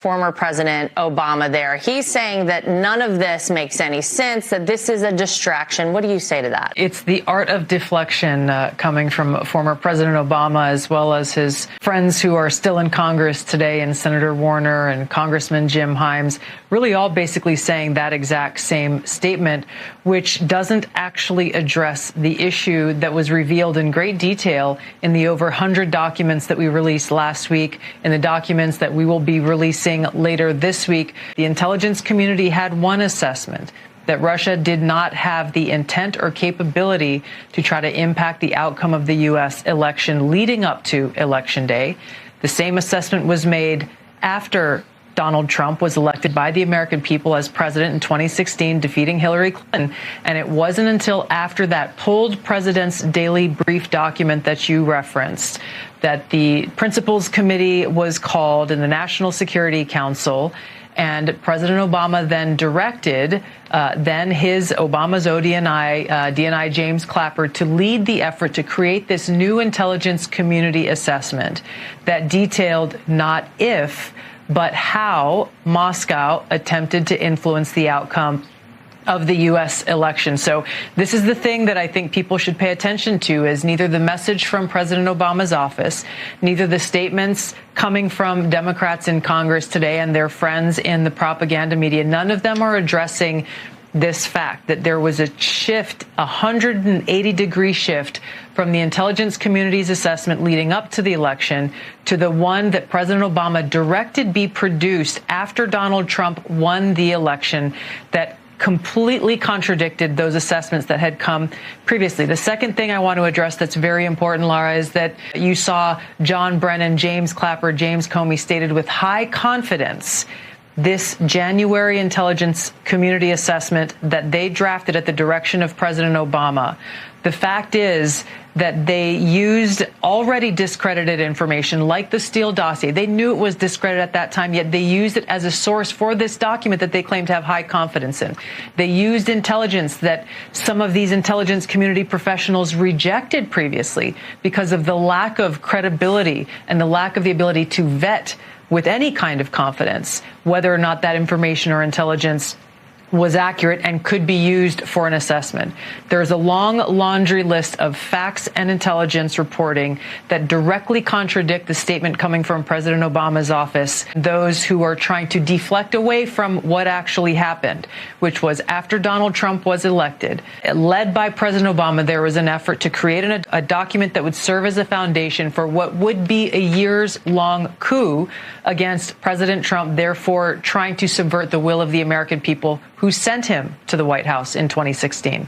former President Obama there. He's saying that none of this makes any sense, that this is a distraction. What do you say to that? It's the art of deflection coming from former President Obama, as well as his friends who are still in Congress today, and Senator Warner and Congressman Jim Himes, really all basically saying that exact same statement, which doesn't actually address the issue that was revealed in great detail in the over 100 documents that we released last week, in the documents that we will be releasing later this week. The intelligence community had one assessment, that Russia did not have the intent or capability to try to impact the outcome of the U.S. election leading up to Election Day. The same assessment was made after Donald Trump was elected by the American people as president in 2016, defeating Hillary Clinton. And it wasn't until after that pulled President's Daily Brief document that you referenced that the Principals Committee was called in the National Security Council, and President Obama then directed Obama's DNI James Clapper to lead the effort to create this new intelligence community assessment that detailed not if, but how Moscow attempted to influence the outcome of the U.S. election. So this is the thing that I think people should pay attention to, is neither the message from President Obama's office, neither the statements coming from Democrats in Congress today and their friends in the propaganda media. None of them are addressing this fact that there was a shift, a 180-degree shift from the intelligence community's assessment leading up to the election to the one that President Obama directed be produced after Donald Trump won the election, that completely contradicted those assessments that had come previously. The second thing I want to address that's very important, Laura, is that you saw John Brennan, James Clapper, James Comey stated with high confidence this January intelligence community assessment that they drafted at the direction of President Obama. The fact is that they used already discredited information like the Steele dossier. They knew it was discredited at that time, yet they used it as a source for this document that they claim to have high confidence in. They used intelligence that some of these intelligence community professionals rejected previously because of the lack of credibility and the lack of the ability to vet with any kind of confidence whether or not that information or intelligence was accurate and could be used for an assessment. There's a long laundry list of facts and intelligence reporting that directly contradict the statement coming from President Obama's office, those who are trying to deflect away from what actually happened, which was after Donald Trump was elected, led by President Obama, there was an effort to create a document that would serve as a foundation for what would be a years-long coup against President Trump, therefore trying to subvert the will of the American people who sent him to the White House in 2016.